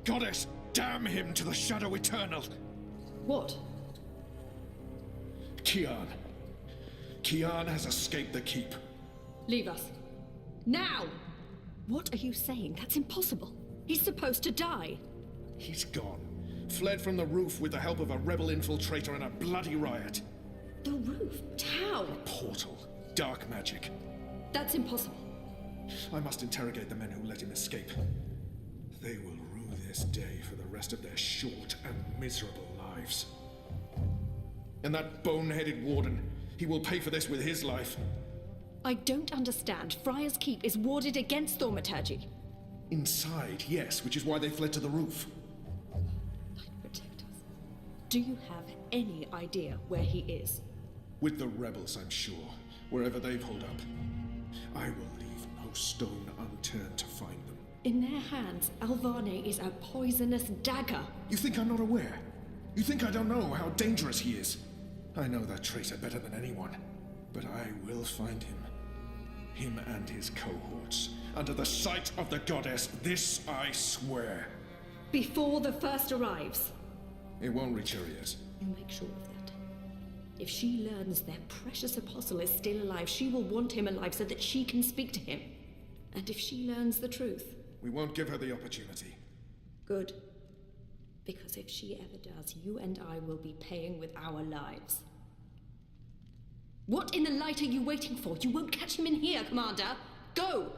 goddess! Damn him to the shadow eternal! What? Kian. Kian has escaped the keep. Leave us. Now! What are you saying? That's impossible. He's supposed to die. He's gone. Fled from the roof with the help of a rebel infiltrator in a bloody riot. The roof? How? A portal. Dark magic. That's impossible. I must interrogate the men who let him escape. They will rue this day for the rest of their short and miserable lives. And that bone-headed warden, he will pay for this with his life. I don't understand. Friar's Keep is warded against thaumaturgy. Inside, yes, which is why they fled to the roof. Light protect us. Do you have any idea where he is? With the rebels, I'm sure. Wherever they've holed up. I will leave no stone unturned to find them. In their hands, Alvane is a poisonous dagger. You think I'm not aware? You think I don't know how dangerous he is? I know that traitor better than anyone. But I will find him. Him and his cohorts. Under the sight of the goddess, this I swear. Before the first arrives. It won't reach her ears. You make sure of that. If she learns their precious apostle is still alive, she will want him alive so that she can speak to him. And if she learns the truth... We won't give her the opportunity. Good. Because if she ever does, you and I will be paying with our lives. What in the light are you waiting for? You won't catch him in here, Commander. Go!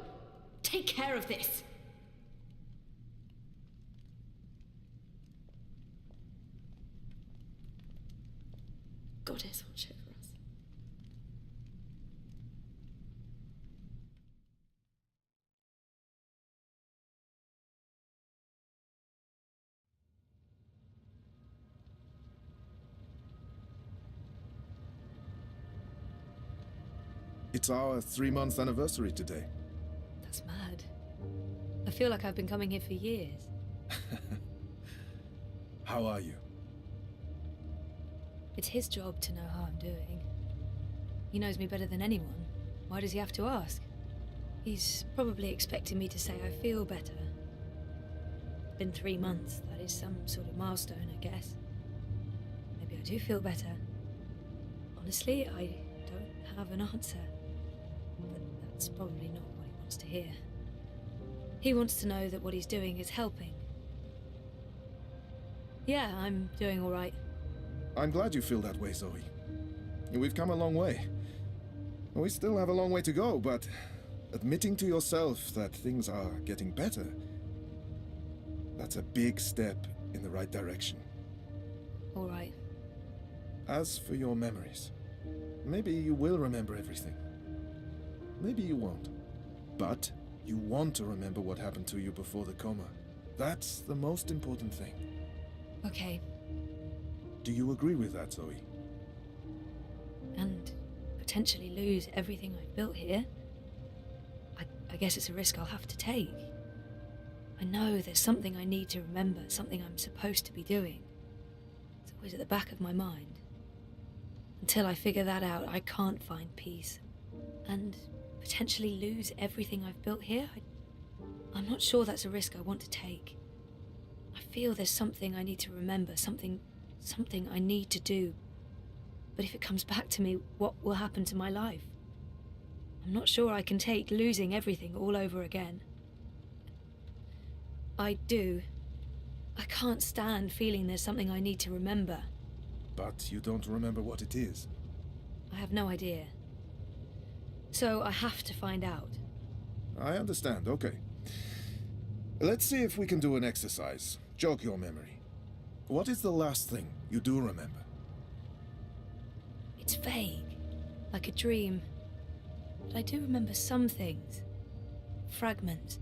Take care of this. Goddess, watch over us. It's our 3-month anniversary today. That's mad. I feel like I've been coming here for years. How are you? It's his job to know how I'm doing. He knows me better than anyone. Why does he have to ask? He's probably expecting me to say I feel better. Been 3 months. That is some sort of milestone, I guess. Maybe I do feel better. Honestly, I don't have an answer. But that's probably not what he wants to hear. He wants to know that what he's doing is helping. Yeah, I'm doing all right. I'm glad you feel that way, Zoe. We've come a long way. We still have a long way to go, but admitting to yourself that things are getting better, that's a big step in the right direction. All right. As for your memories, maybe you will remember everything. Maybe you won't. But you want to remember what happened to you before the coma. That's the most important thing. Okay. Do you agree with that, Zoe? And potentially lose everything I've built here? I guess it's a risk I'll have to take. I know there's something I need to remember, something I'm supposed to be doing. It's always at the back of my mind. Until I figure that out, I can't find peace. And potentially lose everything I've built here? I'm not sure that's a risk I want to take. I feel there's something I need to remember, something I need to do. But if it comes back to me, what will happen to my life? I'm not sure I can take losing everything all over again. I do. I can't stand feeling there's something I need to remember. But you don't remember what it is. I have no idea. So I have to find out. I understand, okay. Let's see if we can do an exercise. Jog your memory. What is the last thing you do remember? It's vague, like a dream. But I do remember some things. Fragments.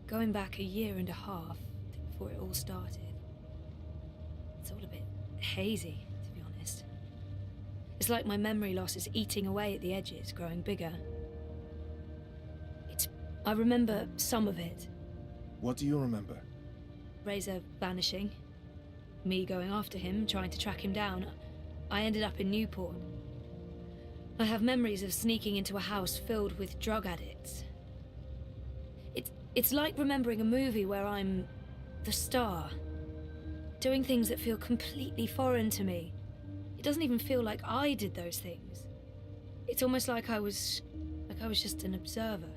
Going back 1.5 years before it all started. It's all a bit hazy, to be honest. It's like my memory loss is eating away at the edges, growing bigger. I remember some of it. What do you remember? Razor vanishing. Me going after him, trying to track him down. I ended up in Newport. I have memories of sneaking into a house filled with drug addicts. It's like remembering a movie where I'm the star. Doing things that feel completely foreign to me. It doesn't even feel like I did those things. It's almost like I was just an observer.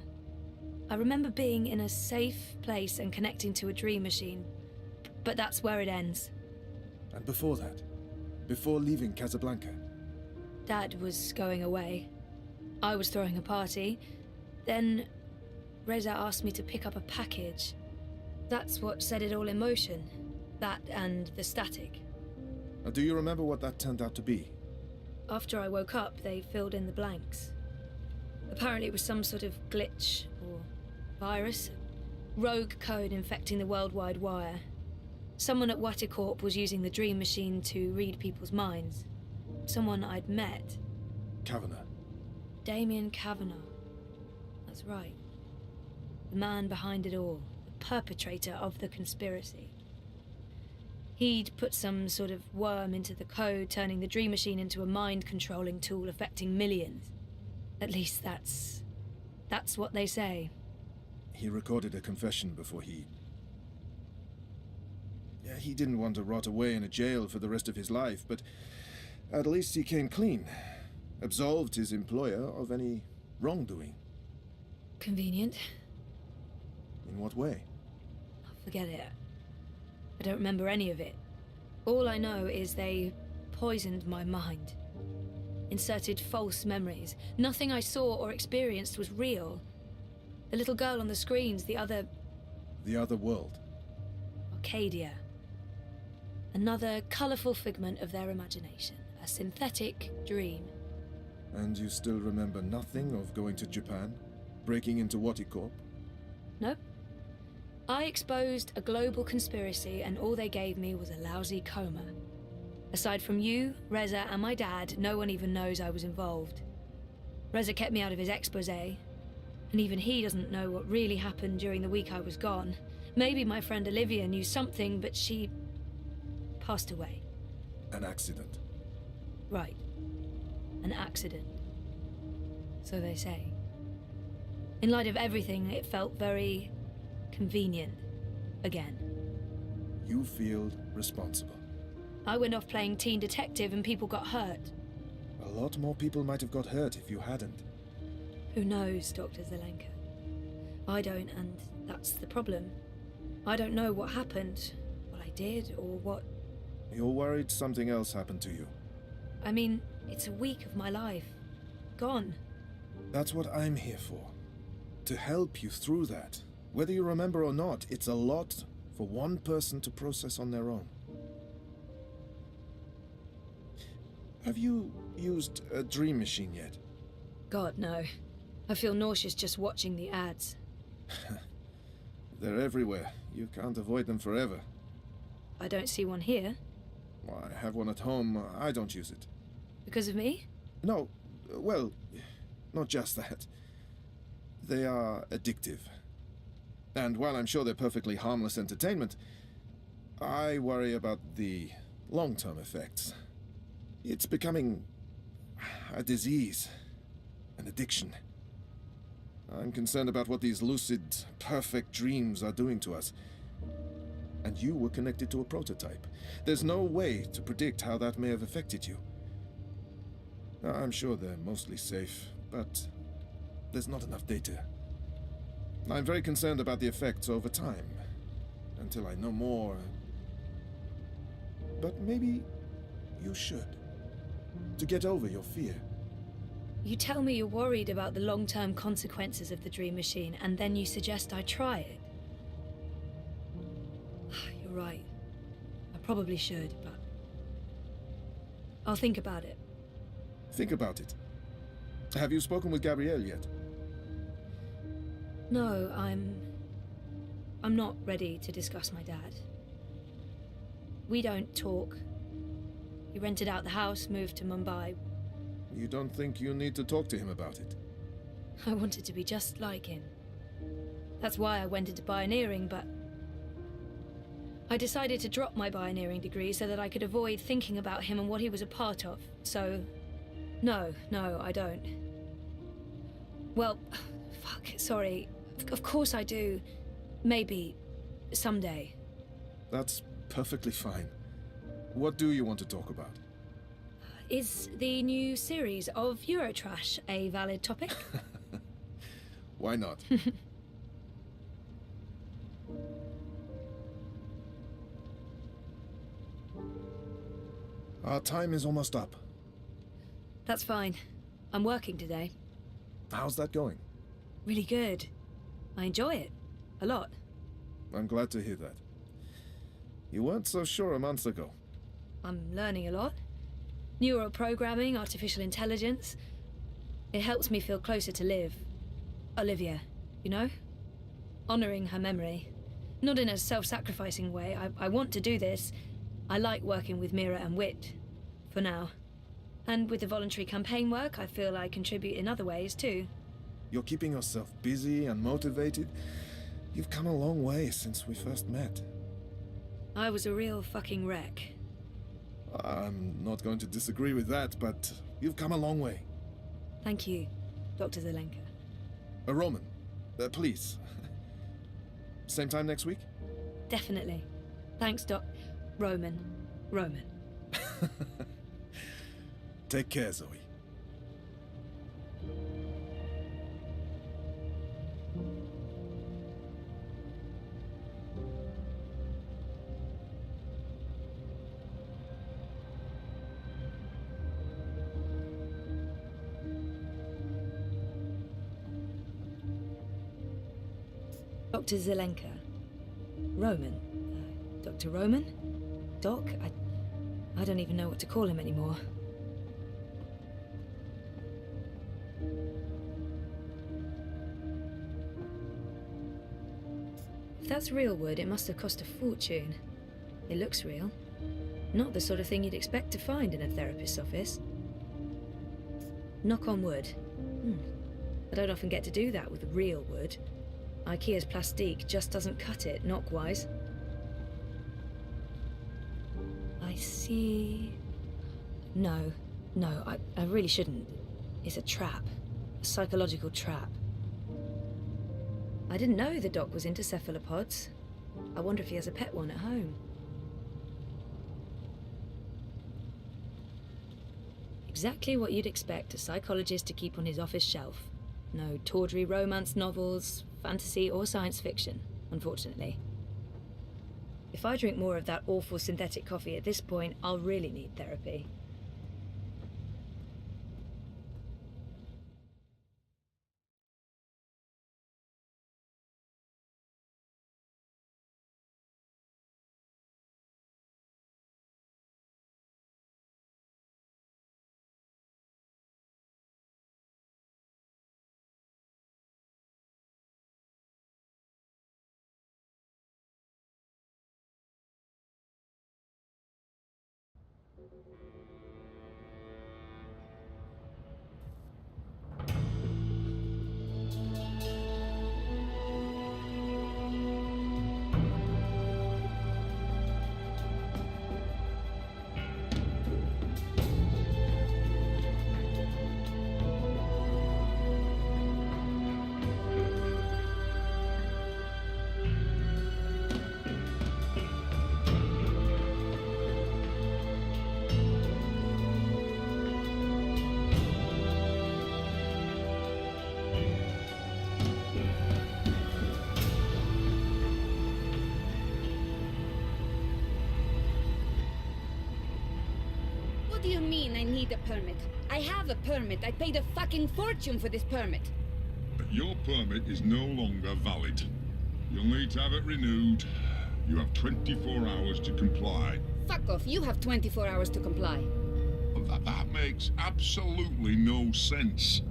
I remember being in a safe place and connecting to a dream machine, but that's where it ends. And before that? Before leaving Casablanca? Dad was going away. I was throwing a party. Then Reza asked me to pick up a package. That's what set it all in motion. That and the static. Do you remember what that turned out to be? After I woke up, they filled in the blanks. Apparently it was some sort of glitch or virus. Rogue code infecting the worldwide wire. Someone at Waticorp was using the dream machine to read people's minds. Someone I'd met. Kavanagh. Damien Kavanagh. That's right. The man behind it all. The perpetrator of the conspiracy. He'd put some sort of worm into the code, turning the dream machine into a mind-controlling tool affecting millions. At least that's what they say. He recorded a confession before he... Yeah, he didn't want to rot away in a jail for the rest of his life, but at least he came clean. Absolved his employer of any wrongdoing. Convenient. In what way? Forget it. I don't remember any of it. All I know is they poisoned my mind. Inserted false memories. Nothing I saw or experienced was real. The little girl on the screens, the other... The other world. Arcadia. Another colourful figment of their imagination. A synthetic dream. And you still remember nothing of going to Japan? Breaking into Waticorp? Nope. I exposed a global conspiracy and all they gave me was a lousy coma. Aside from you, Reza, and my dad, no one even knows I was involved. Reza kept me out of his exposé, and even he doesn't know what really happened during the week I was gone. Maybe my friend Olivia knew something, but she... passed away. An accident. Right. An accident. So they say. In light of everything, it felt very... convenient. Again. You feel responsible. I went off playing teen detective and people got hurt. A lot more people might have got hurt if you hadn't. Who knows, Dr. Zelenka? I don't, and that's the problem. I don't know what happened, what I did, or what... You're worried something else happened to you. I mean, it's a week of my life. Gone. That's what I'm here for. To help you through that. Whether you remember or not, it's a lot for one person to process on their own. Have you used a dream machine yet? God, no. I feel nauseous just watching the ads. They're everywhere. You can't avoid them forever. I don't see one here. I have one at home. I don't use it. Because of me? No. Well, not just that. They are addictive. And while I'm sure they're perfectly harmless entertainment, I worry about the long-term effects. It's becoming a disease, an addiction. I'm concerned about what these lucid, perfect dreams are doing to us. And you were connected to a prototype. There's no way to predict how that may have affected you. I'm sure they're mostly safe, but there's not enough data. I'm very concerned about the effects over time, until I know more. But maybe you should, to get over your fear. You tell me you're worried about the long-term consequences of the dream machine, and then you suggest I try it. You're right. I probably should, but... I'll think about it. Think about it. Have you spoken with Gabrielle yet? No, I'm not ready to discuss my dad. We don't talk. He rented out the house, moved to Mumbai. You don't think you need to talk to him about it? I wanted to be just like him. That's why I went into pioneering, but... I decided to drop my pioneering degree so that I could avoid thinking about him and what he was a part of. So... No, I don't. Well, fuck, sorry. Of course I do. Maybe. Someday. That's perfectly fine. What do you want to talk about? Is the new series of Eurotrash a valid topic? Why not? Our time is almost up. That's fine. I'm working today. How's that going? Really good. I enjoy it. A lot. I'm glad to hear that. You weren't so sure a month ago. I'm learning a lot. Neural programming, artificial intelligence. It helps me feel closer to Liv. Olivia, you know? Honoring her memory. Not in a self-sacrificing way. I want to do this. I like working with Mira and Wit. For now. And with the voluntary campaign work, I feel I contribute in other ways, too. You're keeping yourself busy and motivated. You've come a long way since we first met. I was a real fucking wreck. I'm not going to disagree with that, but you've come a long way. Thank you, Dr. Zelenka. Roman, please. Same time next week? Definitely. Thanks, Doc. Roman. Take care, Zoe. Dr. Zelenka. Roman. Dr. Roman? Doc? I don't even know what to call him anymore. If that's real wood, it must have cost a fortune. It looks real. Not the sort of thing you'd expect to find in a therapist's office. Knock on wood. I don't often get to do that with real wood. IKEA's plastique just doesn't cut it, knock-wise. I see... No, I really shouldn't. It's a trap. A psychological trap. I didn't know the doc was into cephalopods. I wonder if he has a pet one at home. Exactly what you'd expect a psychologist to keep on his office shelf. No tawdry romance novels, fantasy or science fiction, unfortunately. If I drink more of that awful synthetic coffee at this point, I'll really need therapy. What do you mean I need a permit? I have a permit. I paid a fucking fortune for this permit. But your permit is no longer valid. You'll need to have it renewed. You have 24 hours to comply. Fuck off. You have 24 hours to comply. That makes absolutely no sense.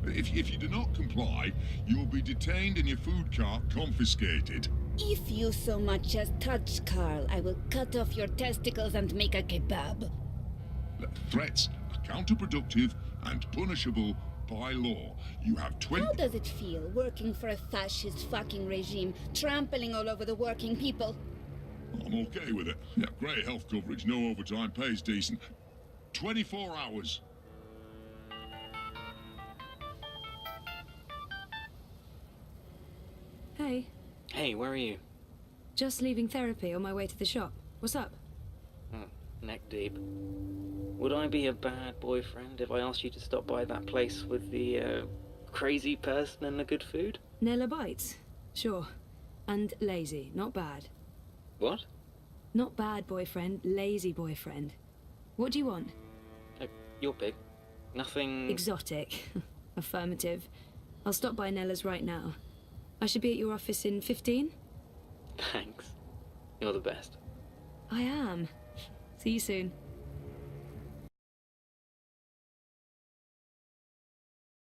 If you do not comply, you will be detained and your food cart confiscated. If you so much as touch Carl, I will cut off your testicles and make a kebab. Threats are counterproductive and punishable by law. You have 20... How does it feel working for a fascist fucking regime, trampling all over the working people? I'm okay with it. Yeah, great health coverage, no overtime, pays decent. 24 hours. Hey. Hey, where are you? Just leaving therapy on my way to the shop. What's up? Neck deep. Would I be a bad boyfriend if I asked you to stop by that place with the, crazy person and the good food? Nella bites? Sure. And lazy, not bad. What? Not bad boyfriend, lazy boyfriend. What do you want? You're big. Nothing... Exotic. Affirmative. I'll stop by Nella's right now. I should be at your office in 15? Thanks. You're the best. I am. See you soon.